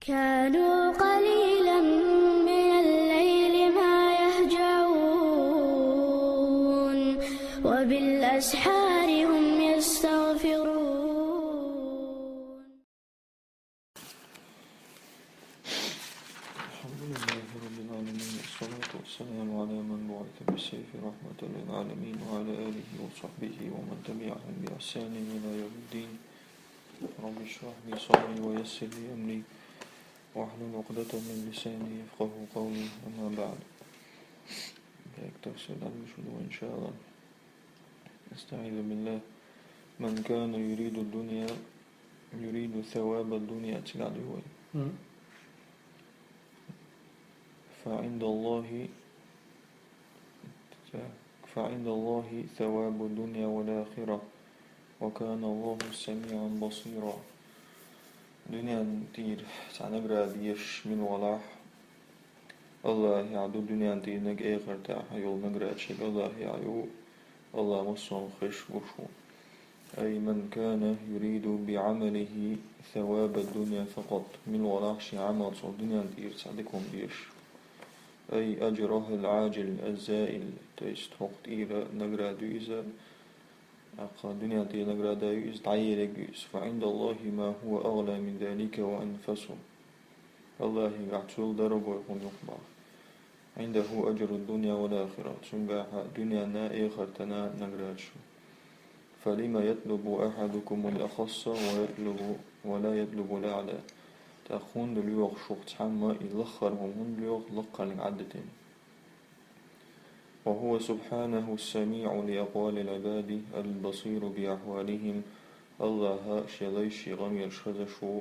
كانوا قليلا من الليل ما يهجعون وبالأسحار هم يستغفرون. الحمد لله رب العالمين، والصلاة والسلام على من بعث بالسيف رحمة للعالمين، وعلى آله وصحبه ومن تبعهم بإحسان إلى يوم الدين. رب اشرح لي صدري ويسر لي أمري واحلل عقدة من لساني يفقه قولي. أما بعد، فاكتسب الشهود إن شاء الله. استعيذ بالله. من كان يريد الدنيا يريد ثواب الدنيا فعند الله ثواب الدنيا والآخرة، وكان الله سميعا بصيرا. دنيا تير تعنبرا ديش من ولاح الله يعدو دنيا تير نج آخر تاع يول نجرا تشيك الله يعيو الله مصر خش برشو. أي من كان يريد بعمله ثواب الدنيا فقط من ولاح شي عمل صو دنيا تير تعدكم ديش، أي أجره العاجل الزائل تيست وقت إيرا نجرا دويزا أقا دنيا تي نجرا دويز تعير جيس. فعند الله ما هو أغلى من ذلك وأنفسه. الله يعتول درجة ويكون يقبع عنده أجر الدنيا والآخرة. سنجاح دنيا نا آخر تنا نجراتشو. فلما يطلب أحدكم الأخص ولا يطلب الأعلى. تأخون دليوغ شوقت حما يلخر ومن دليوغ لقا لعدتين. وهو سبحانه السميع لأقوال العباد البصير بأحوالهم. الله شليش غمير شخشو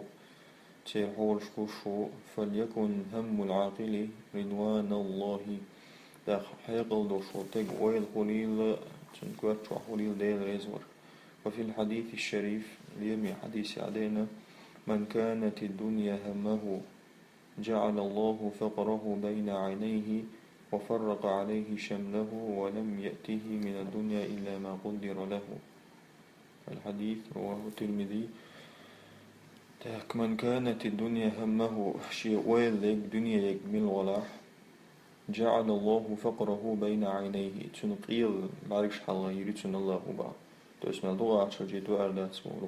تيحول شكوشو. فليكن هم العاقل رضوان الله. دا حيقل دو شو تيق ويل قليل تنكوات شو حوليل ديل ريزور. وفي الحديث الشريف ليمي حديث علينا: من كانت الدنيا همه جعل الله فقره بين عينيه وفرق عليه شمله ولم يأته من الدنيا إلا ما قدر له. الحديث رواه الترمذي. من كانت الدنيا همه شيء ويل لك دنيا يكمل ولاح جعل الله فقره بين عينيه. تنقيل معرفش حالله يريد الله بعض تسمى اللغة عشر جيتو أردات سمو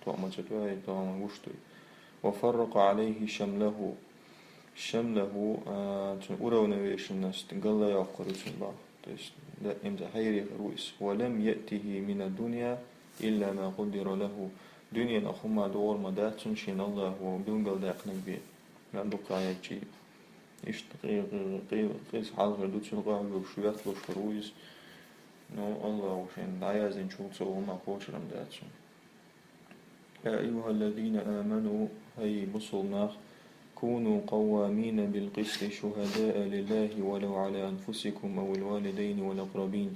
طعما تتوهي طعما وشتوي. وفرق عليه شمله أورو نويش الناس تنقل لا يعقر بعض لا إمتى حيري رويس. ولم يأته من الدنيا إلا ما قدر له. دنيا نخما دور مدات تنشين الله وبنقل داقنك بيه عندك عيات شيء إيش قيس حال غير دوتشن قاعد وشويات لو شرويس نو الله وشين عايزين شو تسووا ما قوش رمداتشن. يا أيها الذين آمنوا هي بصلنا كونوا قوامين بالقسط شهداء لله ولو على أنفسكم أو الوالدين والأقربين.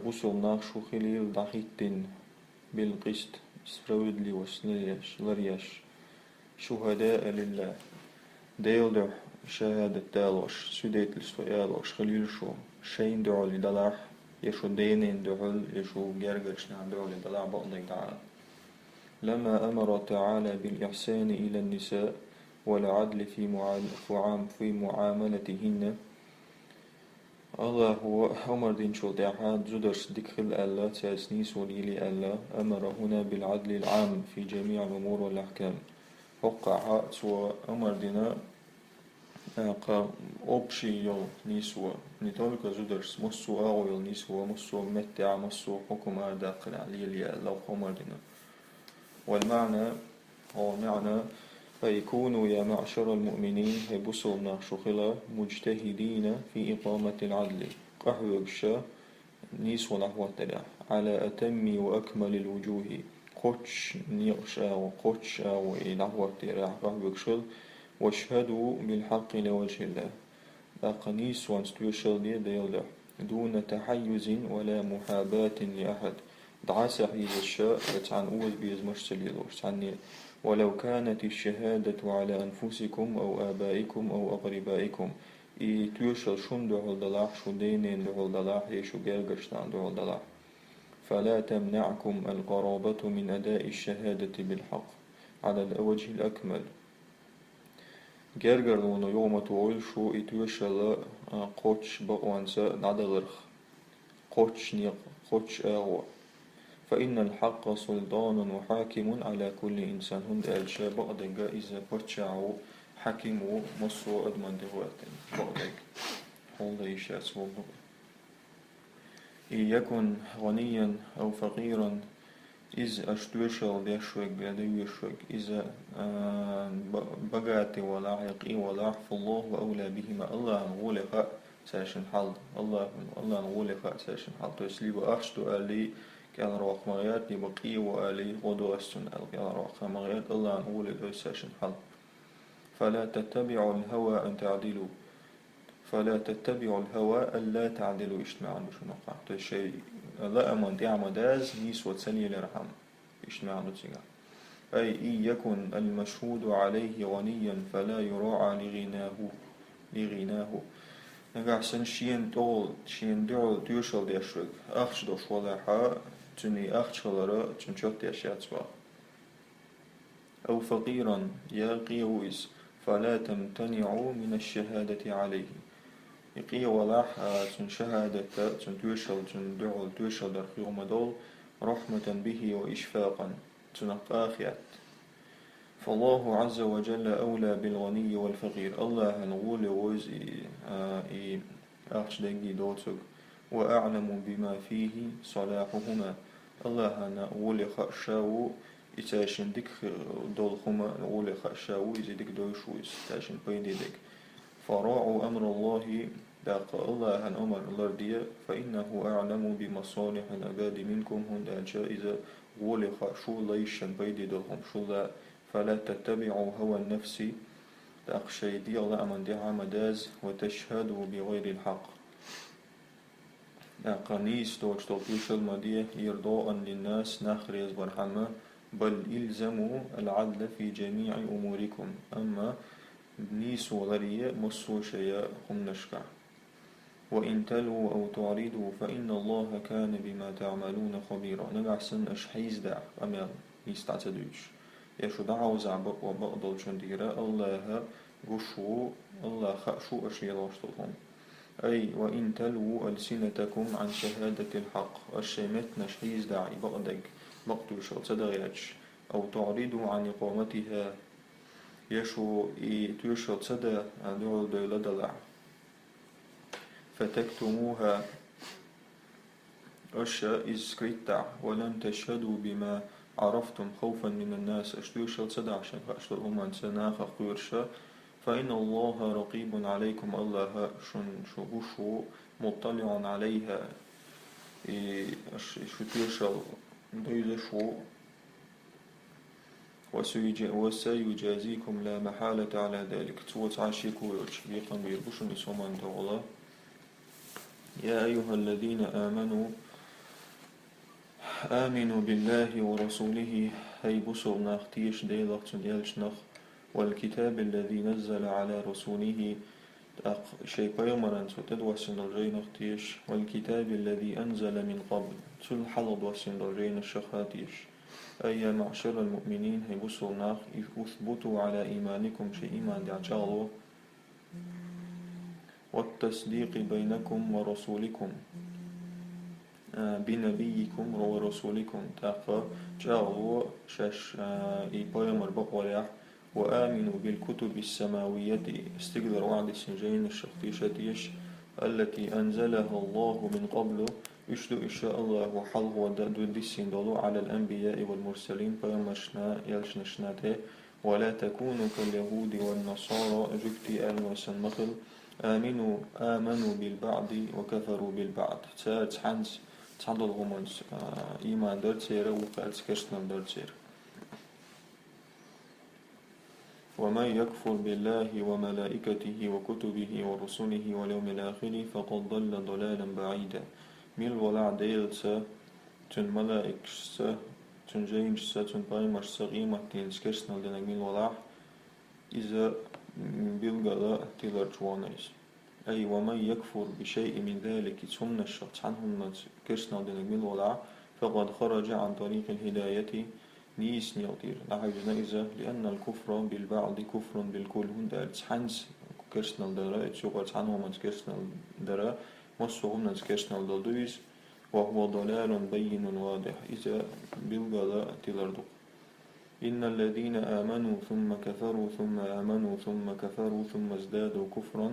بصلنا شو خليل ضحيتين بالقسط سفرودلي وسلرياش شهداء لله ديل شهادة دالوش سوديت لسويالوش خليل شو شين دعو لدلاح يشو دينين دعو يشو جرجش نعم دعو لدلاح بقضي تعالى. لما أمر تعالى بالإحسان إلى النساء والعدل في معاملتهن. الله هو أمر دين شو دعاد زدرس دخل الله تاسنيس وليلي الله. أمر هنا بالعدل العام في جميع الأمور والأحكام. وقع وأمر دينا أبشي يل نيسوا نتولك زدرس مصو أغويل نيسوا مصو متع مصو حكم داخل عليلي الله أمر دينا. والمعنى هو معنى فيكونوا يا معشر المؤمنين بصلنا شخلا مجتهدين في إقامة العدل قحو الشا نيس ونحو تلا على أتم وأكمل الوجوه قتش نيقشا وقتشا ونحو تلا قحو الشل. واشهدوا بالحق لوجه الله أقنيس وانستوشل ديال دون تحيز ولا محاباة لأحد. دعاسة حيز الشاء يتعن أول بيز مشتليلوش تعني. ولو كانت الشهادة على أنفسكم أو آبائكم أو أقربائكم. توشل شون دعو الدلاح شو دينين دعو الدلاح يشو جرقشتان دعو الدلاح. فلا تمنعكم القرابة من أداء الشهادة بالحق على الوجه الأكمل. Gergerluna يوم طويل شو يتوشل قوتش بقوانسا نعدغرخ قوتش نيق قوتش آغو فإن الحق سلطان وحاكم على كل إنسان هند ألشا بقدق إذا بتشعو حكيمو مصو أدمان دهواتن بقدق والله يشاس والله إن يكن غنيا أو فقيرا إذ أشتوشل بيشوك بيشوك إذا بقاتي ولا عيقي ولا فالله وأولى بهما الله نقول خاء ساشن حل الله نقول خاء ساشن حل تسليب أشتو ألي كان روح مغيات لبقي وألي غدو أستن كان روح مغيات الله نقول ساشن حل فلا تتبعوا الهوى أن تعدلوا فلا تتبعوا الهوى ألا تعدلوا اجتماعا بشنو قاعد الشيء لا أمن دعم داز نيس وتسني لرحم اجتماعا بتسني أي إن يكن المشهود عليه غنيا فلا يراعى لغناه نقع سن شين دول ديوشل ديشرق أخش دوش ولا حا تني أخش خلرا تنشوت ديشاتسوا أو فقيرا يا قيويس فلا تمتنعوا من الشهادة عليه يقي ولاح تن شهادة تن توشل تن دعو توشل در خيوم دول رحمة به وإشفاقا تن آخيات فالله عز وجل أولى بالغني والفقير الله نقول وزي أخش دنجي دوتك وأعلم بما فيه صلاحهما الله نقول خشاو إتاشن ديك دولهما نقول خشاو إذا ديك دوشويس إتاشن بيدي ديك فراعوا أمر الله داق الله أمر الأرضية فإنه أعلم بمصالح العباد منكم هند جائزة قول خشو ليشن بيدي دولهم شو لا فلا تتبعوا هوى النفس داق شيدي الله أمن دعا مداز وتشهدوا بغير الحق داق نيس دوش توقيش المدية إرضاء للناس نخريز برحمة بل إلزموا العدل في جميع أموركم أما نيس وغرية مصو شيء هم نشكع وإن تلوا أو تعرضوا فإن الله كان بما تعملون خبيرا نقع سن أشحيز داع أمام يستعتدوش يشو دعوا زعبق وبقضل شنديرا الله قشو الله خأشو أشياء واشتلهم أي وإن تلوا ألسنتكم عن شهادة الحق الشيمت نشحيز داعي بقدق مقتوش أو تدغيش أو تعرضوا عن إقامتها يشو توشو تصدى دعو دولة دلع فتكتموها أشياء إسكريتا ولن تشهدوا بما عرفتم خوفا من الناس أشتوشو تصدى عشان فأشترهم عن سناخ قيرشا فإن الله رقيب عليكم الله شو مطلع عليها شو دويزشو وسيجازيكم لا محالة على ذلك توت عاشيكو يقن بيربوشن يسومان دولا يا أيها الذين آمنوا بالله ورسوله هاي بصر ناختيش ديلق تنيالش نخ والكتاب الذي نزل على رسوله شيء بيمرن تدوسن الرين اختيش والكتاب الذي أنزل من قبل تل حلد وسن الرين الشخاتيش أي معشر المؤمنين هي بصر ناخ اثبتوا على إيمانكم شيء إيمان دعجالو والتصديق بينكم ورسولكم بنبيكم ورسولكم تاقى جاغو شاش إيبايمر بقوليح وآمنوا بالكتب السماوية استقدر وعد السنجين الشخصيشتيش التي أنزلها الله من قبل يشدو إن شاء الله وحل هو دود السندولو على الأنبياء والمرسلين فيمشنا يلشنشناته ولا تكونوا كاليهود والنصارى جكتي آل مخل آمنوا بالبعض وكفروا بالبعض تساعد حنس تعدل غمانس إيمان درتير وقال سكشتنا درتير ومن يكفر بالله وملائكته وكتبه ورسله واليوم الآخر فقد ضل ضلالا بعيدا ميل ولا ديلسا تن ملائكسا تن جينجسا تن بايمرسا قيمة تنسكشنا لنا ميل ولا إذا بيلغلا تلر جوانيس أي ومن يكفر بشيء من ذلك ثم الشخص عنهم كشنا لنا ميل ولا فقد خرج عن طريق الهداية نيس نيوتير نحجنا إذا لأن الكفر بالبعض كفر بالكل هندا تحنس كرسنال درا تشوغر تحنو من كرسنال درا وصوهم من كرسنال دلدويز وهو ضلال بين واضح إذا بالغلا تلردو إن الذين آمنوا ثم كفروا ثم آمنوا ثم كفروا ثم ازدادوا كفرا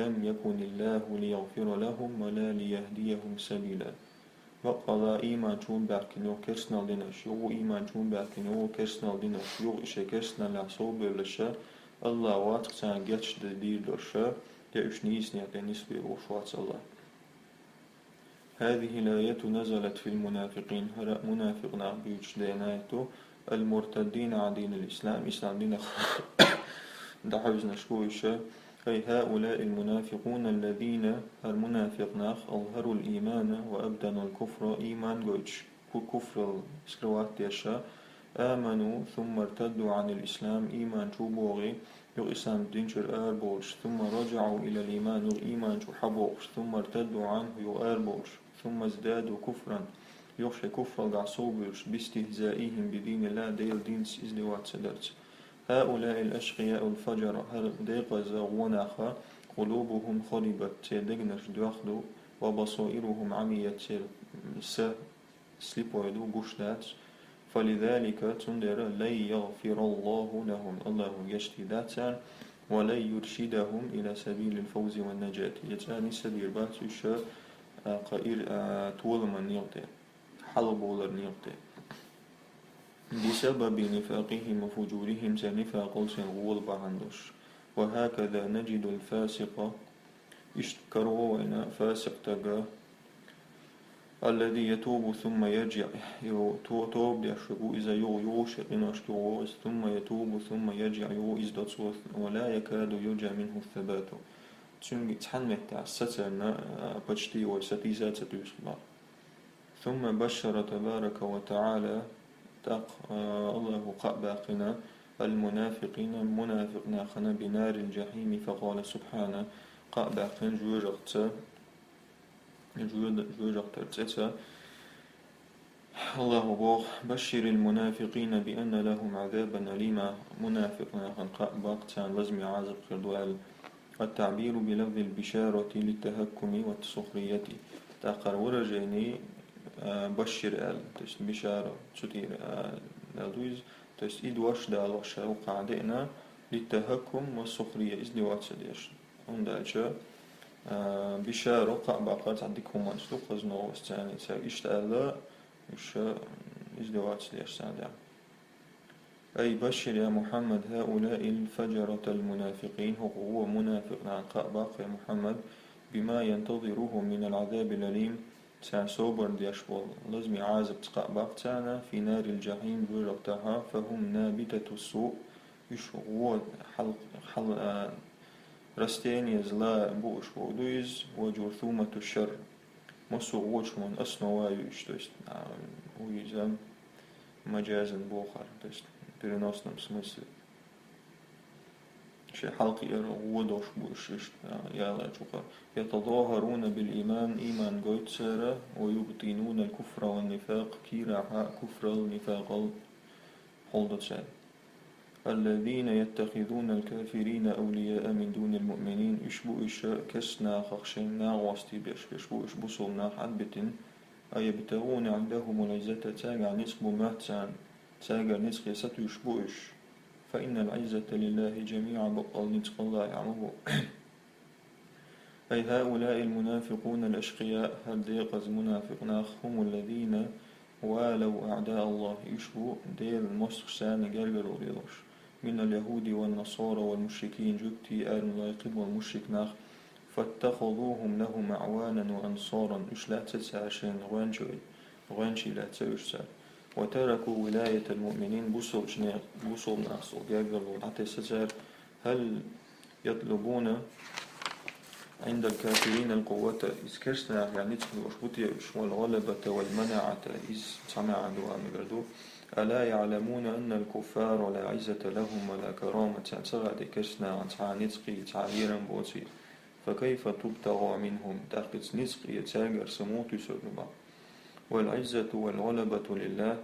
لم يكن الله ليغفر لهم ولا ليهديهم سبيلا وقضى إيمان شون باكن يو كرسنال ديناش يو إيمان شون باكن يو كرسنال ديناش يو إشي كرسنال لعصوب بلشا الله واتق سان جاتش دير لرشا يأش نيسني نسبي وشوات الله. هذه الآية نزلت في المنافقين هرأ منافقنا بيوش دينايتو المرتدين عن دين الإسلام إسلام دين دحوزنا شويشا أي هؤلاء المنافقون الذين المنافقنا أظهروا الإيمان وأبدنوا الكفر إيمان جوتش كفر سكروات ديشا آمنوا ثم ارتدوا عن الإسلام إيمان شوبوغي يو إسلام دينشر آربولش ثم رجعوا إلى الإيمان يو إيمان شو حبوغش ثم ارتدوا عنه يو آربولش ثم ازدادوا كفرا يخشى كفر العصوبرش باستهزائهم بدين الله ديل دينس إزدوات سدرت هؤلاء الأشقياء الفجر هل ديقز وناخا قلوبهم خربت تدقنش دواخدو وبصائرهم عميت سليبويدو قشدات فلذلك تندر لن يغفر الله لهم الله يشتي ذاتا ولن يرشدهم إلى سبيل الفوز والنجاة يتاني سبيل باتوشا قائر طول من يغطي حلب ولر يغطي بسبب نفاقهم وفجورهم سنفاق سنغول بعندش وهكذا نجد الفاسق اشتكروا وإن فاسق تقى الذي يتوب ثم يرجع توب يشربو إذا يوشق نشكو ثم يتوب ثم يرجع إزداد ولا يكاد يرجع منه الثبات تحنمت تاع سترنا بجتي وستيزات ستيسخبا ثم بشر تبارك وتعالى الله باقنا المنافقين المنافقنا خنا بنار الجحيم فقال سبحانه باقن جوجرت الله بوخ بشر المنافقين بأن لهم عذابا أليما منافقنا خن باقتان لازم عازب خردوال التعبير بلفظ البشارة للتهكم والسخرية تاقر ورجيني بشر تست بشارة تشتير دويز تست إدواش دال وشا وقعدنا للتهكم والسخرية إزدواج سديش عندها بشارة قابقات عندكم منسلوق قزنو وستاني تاق إشتالا وش إزدواج سديش سادع أي بشر يا محمد هؤلاء الفجرة المنافقين هو منافق عن قابق يا محمد بما ينتظره من العذاب الأليم تاع صوبر ديشبول لازم يعازب تقابق تاعنا في نار الجحيم جربتها فهم نابتة السوء يشغول حل رستين يزلا بوش بودويز وجرثومة الشر مسوغوش من أسنوا يشتوست ويزام مجازا بوخر переносном смысле. شيء حلقي ودوش بوش يا الله شوكا يتظاهرون بالإيمان إيمان قويت سارة ويبطنون الكفر والنفاق كيرا كفر النفاق حلدت سارة الذين يتخذون الكافرين أولياء من دون المؤمنين إشبو إشاء كسنا خخشنا واستي بيشبو إشبو صلنا حدبتن أيبتغون عندهم العزة تاقع نسق مهتان تاقع نسق يساتو يشبوش فإن العزة لله جميعا بقال نسق الله يعمه أي هؤلاء المنافقون الأشقياء هرديقز منافقناخ هم الذين والوا أعداء الله يشبو ديل المسخ سان قرقر وليلوش من اليهود والنصارى والمشركين جبتي آل ملايقب والمشركناخ فاتخذوهم لهم أعوانا وأنصارا إش لا تتساشين غوانشي لا تساشين وتركوا ولاية المؤمنين بوصل ناصل قاقلوا حتى سجر هل يطلبون عند الكافرين القوة إذ كرسنا يعني تخل وشبطيش والغلبة والمنعة إذ سمع دوام قردو ألا يعلمون أن الكفار لا عزة لهم ولا كرامة سغد كرسنا عن نسقي تعبيرا بوتي فكيف تبتغى منهم تاقت نسقي تاقر سموت سرما والعزة والغلبة لله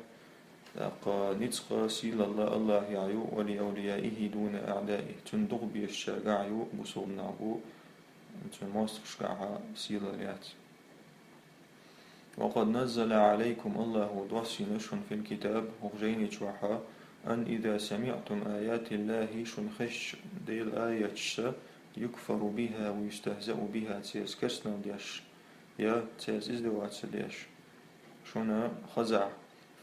تاق نتسق سيل الله يعيو ولأوليائه دون أعدائه تندق بيشجعيو بصوب نعبو تنموستخ شقعها سيل ريات. وقد نزل عليكم الله دوسي نشن في الكتاب وغجيني تشوحا أن إذا سمعتم آيات الله شنخش ديل آيات يكفر بها ويستهزأ بها تيس كسنا ديش يا تيس إزدوات ديش شنا خزع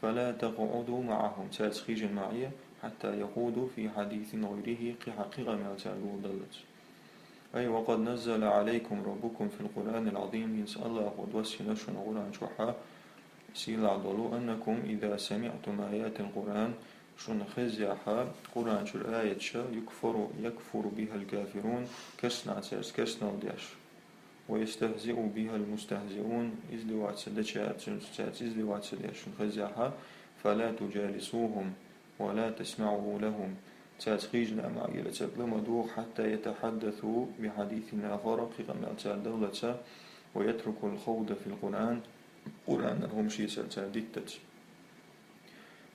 فلا تقعدوا معهم تيس خيج معي حتى يقودوا في حديث غيره حقيقة ما تعلو ضلت. أي وقد نزل عليكم ربكم في القرآن العظيم ينسأل الله ودوسي نشن قرآن شوحا سيل عضلو أنكم إذا سمعتم آيات القرآن شن خزيحا قرآن شر آية شا يكفر بها الكافرون كسنا تيس كسنا ديش ويستهزئ بها المستهزئون إزدوات سدشات إزدوات سدش شن خزيحا فلا تجالسوهم ولا تسمعوا لهم تاتخيجنا مع يلتبلمدو حتى يتحدثوا بحديث آخر قيقا دولة ويترك الخوض في القرآن هم شي سلتادتت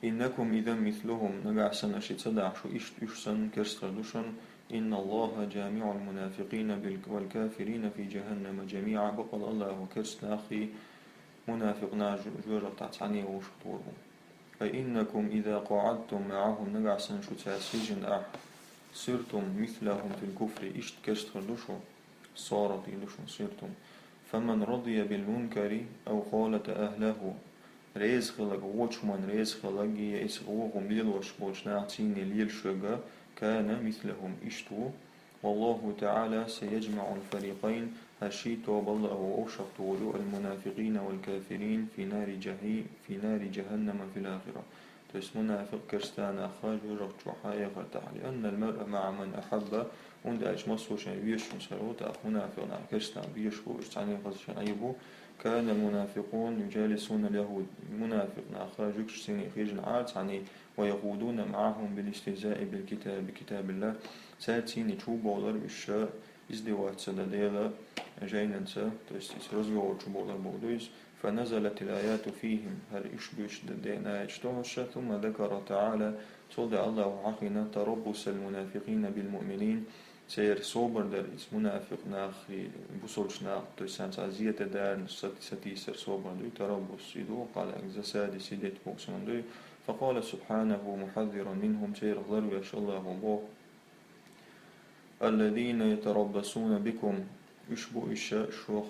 إنكم إذا مثلهم نقع سنة شتدع شو إشسن كرستردوشن إن الله جامع المنافقين والكافرين في جهنم جميعا بقل الله كرستناخي منافقنا جورة تعتعني وشطورهم. فإنكم إذا قعدتم معهم نقع سنة شتاسيجن صرتم مثلهم في الكفر إشت كرستردوشن صارت إلوشن صرتم. فمن رضي بالمنكر أو قالت أهله ريز خلق وچمن ريز خلق يسغوهم ليلوش بوشناعتين ليلشغا كان مثلهم إشتو. والله تعالى سيجمع الفريقين هشيتو بالله وأوشقتو المنافقين والكافرين في نار جهنم في الآخرة. تس منافق كرستان أخاج ورق جوحايا غرتح لأن المرء مع من أحب und als مصوشن بيشون سروت منافق كرستان بيشبو استعني غزشن أيبو. كان المنافقون يجالسون اليهود منافق أخاج سيني خيجن عارت يعني ويقودون معهم بالاستهزاء بكتاب الله ساتين تشوبو ولر بالشاء ازدوات سدديلا جايننسا تستيسرزو وشبولر بودويس. فنزلت الآيات فيهم هل إشبش ددينا اجتوهش ثم ذكر تعالى صلى الله حقنا تربص المنافقين بالمؤمنين سير صوبر در اس منافق ناخي بوصلش ناخ تسان عزية دار ستيسر صوبر دو تربص يدو قال اجزساد سيدت بوكسن دو. فقال سبحانه محذرا منهم سير ضرب يش الله بو الذين يتربصون بكم يشبو إشاء شوخ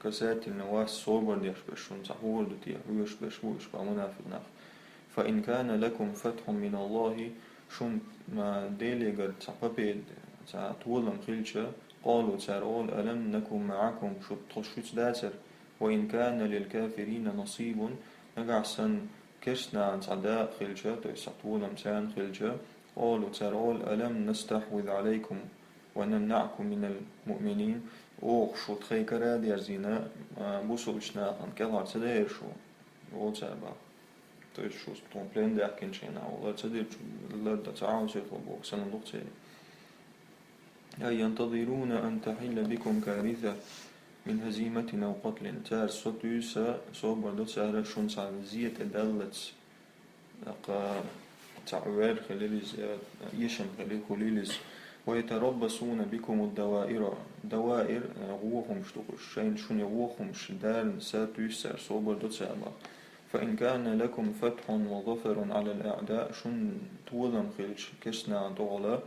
كسات النواس صوبر ديش بشون تحول دتيا ويش بشبو إشبا منافق ناخ. فإن كان لكم فتح من الله شون ما ديليغر تعبيد تعطولم خلشة قالوا ترول ألم نكن معكم شط داتر. وإن كان للكافرين نصيب نقعسن كشنا عن تعداء خلشة تعطولم سان خلشة قالوا ترول ألم نستحوذ عليكم ونمنعكم من المؤمنين شو تخيكرا دير زينا بوصلشنا عن كذا تدير شو وتابع تيش شو تون ده كنشينا ولا تدير لا تعاون شيء فوق سنة نقطة. أي ينتظرون أن تحل بكم كارثة من هزيمة أو قتل تار صوتيسا صوب دوت سهرة شون سعزية دلت أقا تعوير خليلز يشم خليلز. ويتربصون بكم دوائر غوهم شتوش شين شون يغوهم شدار ساتيسا صوب دوت سهرة. فإن كان لكم فتح وظفر على الأعداء شن تولم خلش كسنا دغلا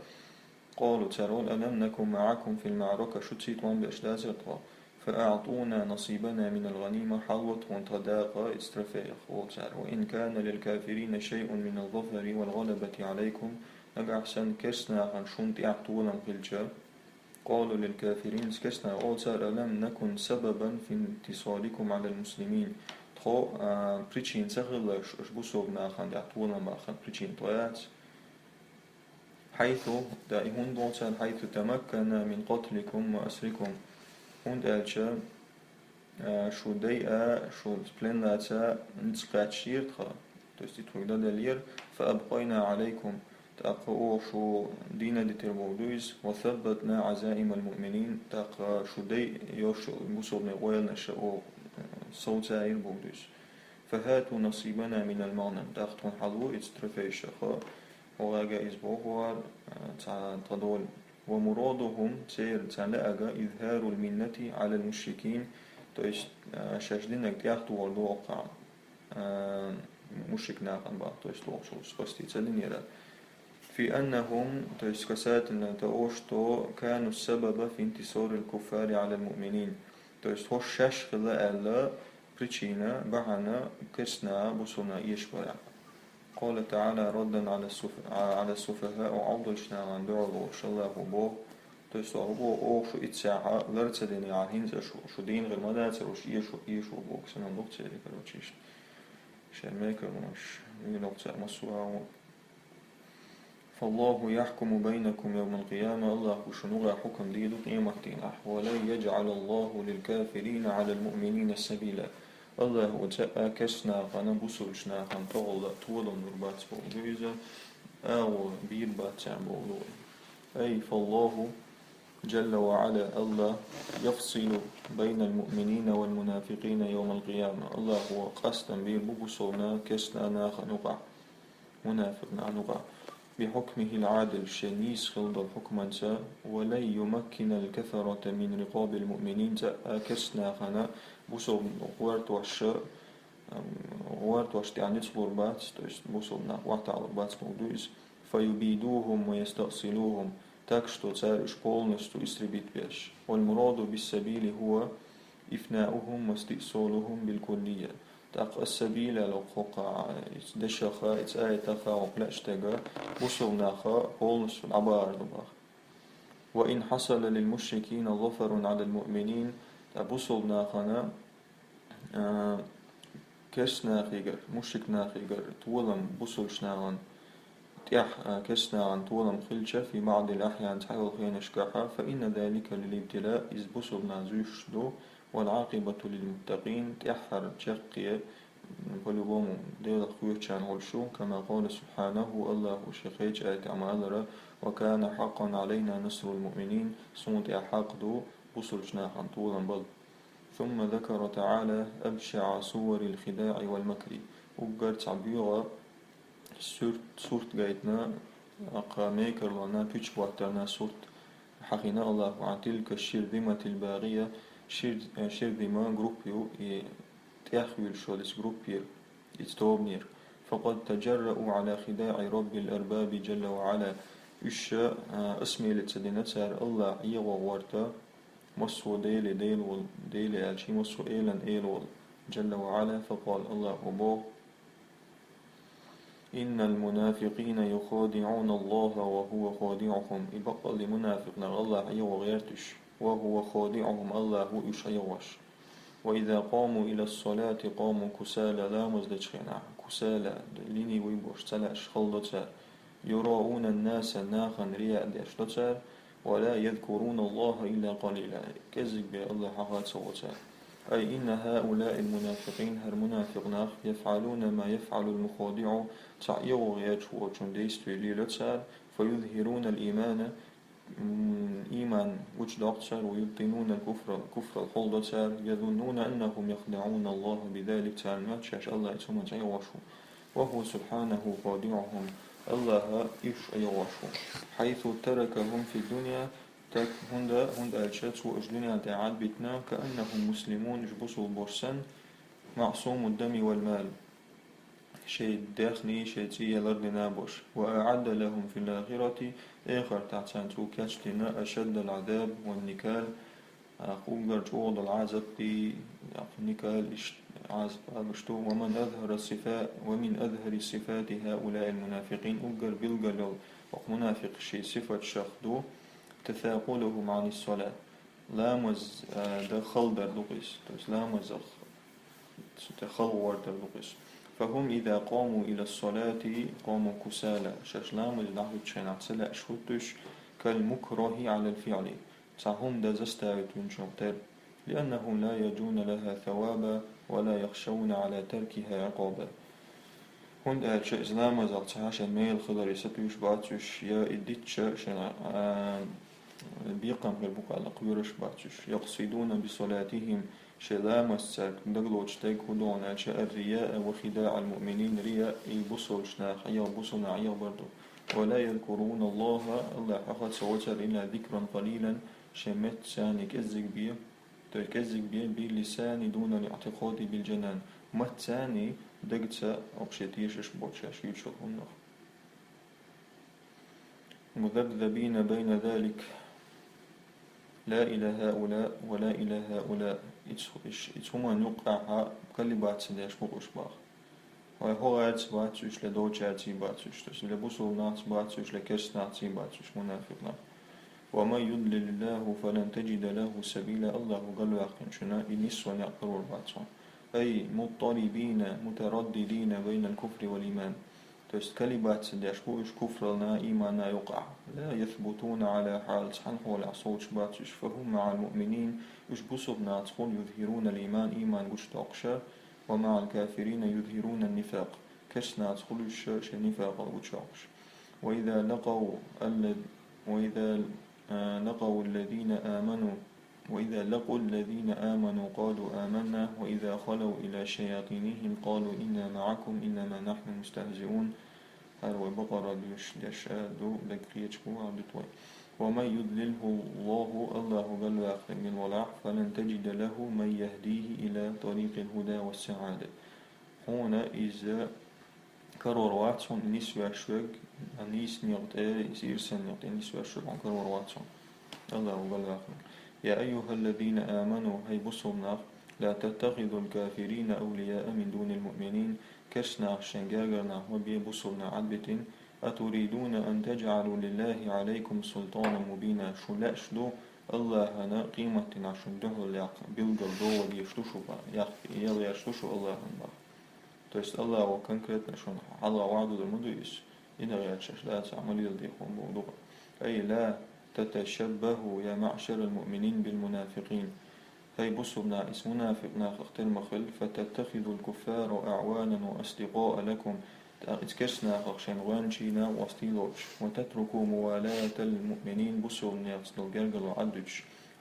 قالوا ترون ألم نكن معكم في المعركة شتيت وان بأشدازتها فأعطونا نصيبنا من الغنيمة حلوة وانتداقا استرفيق. وإن كان للكافرين شيء من الظفر والغلبة عليكم نقعسن كسنا عن شن تولم خلش قالوا للكافرين كسنا أوتر ألم نكن سببا في انتصالكم على المسلمين خو بريتشين سهل بوسوب ناخن دعونا ماخن بريتشين طويات حيث دائهون دوتان حيث تمكن من قتلكم وأسركم هون دالشا شو ديئة شو سبلين لاتا نتسقات شيرتخا تستي تويدا دالير فأبقينا عليكم تأقوا شو دينا دي تربودويز وثبتنا عزائم المؤمنين تأقى شو دي يوشو بوسوب نغويل نشأو صوت سائر بودويز. فهاتوا نصيبنا من المغنم داختون حضو اتسترفي الشخاء وغاقا إزبوغوار تدول ومرادهم سير تلقى إظهار المنة على المشركين то есть шаждинок тяхту волдоqa مشرك ناقن بقى то есть لوقشو سقستي تلنيرا في أنهم то есть كسات أن تأوشتو كانوا السبب في انتصار الكفار على المؤمنين то есть هوش شاش خلا ألا причина بعنا كسنا بصنا يشبرع قال تعالى ردا على السفهاء وعضلشنا عن دعوه الله بوه то есть هو شو إتساعة لرتدين يعهين شو دين غير مدى تروش يشو بوكس أنا نقطة اللي كروتشيش شرميك مش نقطة مسوها فالله يحكم بينكم يوم القيامة الله وشنوغا حكم ديدو قيمتين ولا يجعل الله للكافرين على المؤمنين سبيلا الله وتأى كسنا فنبسلشنا خنطول طول نربات بولوزا أو بيربات بولوزا أي فالله جل وعلا الله يفصل بين المؤمنين والمنافقين يوم القيامة الله هو قصدا بيربوسونا كسنا نقع منافقنا نقع بحكمه العادل الشنيس خلد الحكم انسا ولن يمكن الكثرة من رقاب المؤمنين كسنا خنا بوسو غوارت واش يعني تصبر بات بوسو وقت على بات موضوعس فيبيدوهم ويستأصلوهم так что царь полностью истребит بيش والمراد بالسبيل هو إفناؤهم واستئصالهم بالكلية так السبيل لو قوقع دشخا إتآي تخا وقلعش تغا وصلناخا полностью العبار دباخ وإن حصل للمشركين ظفر على المؤمنين وصلناخنا كسنا خيغر مشركنا خيغر تولم بوصلشناغن تيح كسنا عن طولم خلشة في بعض الأحيان تحول خين شكاحة فإن ذلك للابتلاء إذ بصرنا زيشدو والعاقبة للمتقين تيحر تشقية فلبوم ديل خويتشان والشو كما قال سبحانه الله شخيج آيات عمالرة وكان حقا علينا نصر المؤمنين صمت أحاقدو بصرشنا عن طولم بل ثم ذكر تعالى أبشع صور الخداع والمكر وقرت عبيرة سورت جايتنا أقاميكر لنا بيش وقتنا سورت حقنا الله عن تلك الشرذمة الباغية شرذمة جروبيو تأخيل شولس جروبير يتوبنير فقد تجرؤوا على خداع رب الأرباب جل وعلا إيش اسمي لتسدينتها الله يغو ورتا مصو ديلي ألشي مصو إيلان إيلول جل وعلا فقال الله أبوه إن المنافقين يخادعون الله وهو خادعهم إبقى لمنافقنا الله يغيرتش وهو خادعهم الله هو يشيوش وإذا قاموا إلى الصلاة قاموا كسالى لا مزدجخنا كسالى ليني ويبوش تلاش خلطة يراؤون الناس ناخا رياء داشتر ولا يذكرون الله إلا قليلا كذب الله حقات صوتا أي إن هؤلاء المنافقين هر منافقنا يفعلون ما يفعل المخادع تعيغ يجو وجنديس توليلتسار فيظهرون الإيمان إيمان وجدقتسار ويبطنون كفر الحلدتسار يظنون أنهم يخدعون الله بذلك تعالى شاش الله يتم تعيوشو وهو سبحانه خادعهم الله إيش أيوشو حيث تركهم في الدنيا هند الشات وأجلنا تعاد بيتنا كأنهم مسلمون جبسوا البرسن معصوم الدم والمال شيء داخلي شيء تي الأرض نابوش وأعد لهم في الآخرة آخر تعتان توكاتشتنا أشد العذاب والنكال أقول جود العذاب نكال عذاب أبشتو ومن أظهر صفات هؤلاء المنافقين أقر بالقلل ومنافق شيء صفة شخدو تثاقلهم عن الصلاة لامز دخل در لقس لامز تخلور در لقس فهم إذا قاموا إلى الصلاة قاموا كسالى شاش لامز نحو تشين عسلا أشهدش كالمكره على الفعل تعهم دا زستاوت من شمتر لأنهم لا يجون لها ثوابا ولا يخشون على تركها عقابا هند أهل إسلام زعتها ميل خضر يستوش باتوش يا إديتش شن بيقام بالبقاء لقيرش باتوش يقصدون بصلاتهم شلامس ساك دقلوش تاك هدونا الرياء وخداع المؤمنين رياء يبصل شناخ يبصل عيا برضو ولا يذكرون الله حقد سوتر إلا ذكرا قليلا شمت ساني كزك بيه تكزك بيه بلسان دون الاعتقاد بالجنان مت ساني دقت أقشتيش بوتشاش يشوفون مذبذبين بين ذلك لا إلى هؤلاء ولا إلى هؤلاء إتهما نقعها كلبات سداش بوش باخ وهو عاد باتوش لدوجاتي باتوش تس لبوسو ناس باتوش لكش ناتي باتوش منافقنا وما يضلل الله فلن تجد له سبيلا الله قال واقع شنا إنس ونعقروا الباتون أي مضطربين مترددين بين الكفر والإيمان تست كلمات سداش بوش كفرنا إيمانا يقع لا يثبتون على حال صحنح ولا صوت باتش فهم مع المؤمنين وش بصبنا تقول يظهرون الإيمان إيمان وش تقشى ومع الكافرين يظهرون النفاق كشنا تقول الشاش النفاق وتشاقش وإذا لقوا الذين آمنوا وإذا لقوا الذين آمنوا قالوا آمنا وإذا خلوا إلى شياطينهم قالوا إنا معكم إنما نحن مستهزئون هذا بقرة يشاد بكريتشكو عدتوي ومن يضلله الله قال واخر من ولاح فلن تجد له من يهديه إلى طريق الهدى والسعادة هنا إذا كرر واتسون نسوى شوك نيس نيغت يصير سن نيغت نسوى شوك عن كرر واتسون الله قال واخر يا أيها الذين آمنوا هي بصرنا لا تتخذوا الكافرين أولياء من دون المؤمنين كشنا شنجاغرنا وبي بصرنا عدبة أتريدون أن تجعلوا لله عليكم سلطانا مبينا شو لا شدو الله هنا قيمة عشان دهل يق بيلقى الضوء يشتشوا يلا يشتشوا الله هنا تويست الله وكنكرت عشان على وعد المدرس إن غيرش لا تعمل يلديكم موضوع أي لا تتشبهوا يا معشر المؤمنين بالمنافقين هاي بصرنا اسم منافقنا اختر مخل فتتخذوا الكفار أعوانا وأصدقاء لكم اتكسنا خشن وانشينا واستيلوش وتتركوا موالاة المؤمنين بصرنا يصدل جرجل وعدج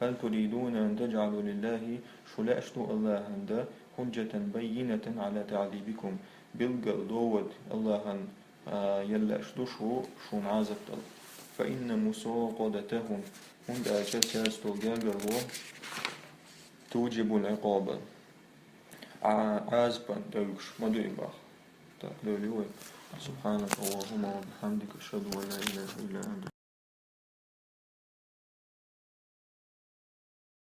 هل تريدون أن تجعلوا لله شلاشتو الله هندا حجة بينة على تعذيبكم بالقل دود الله يلا اشتشو شو عازبت فإن مساقدتهم هند أشتاستو جرجل توجب العقاب عازبا دلوش مدربا تقلولي سبحانك اللهم وبحمدك أشهد أن لا إله إلا أنت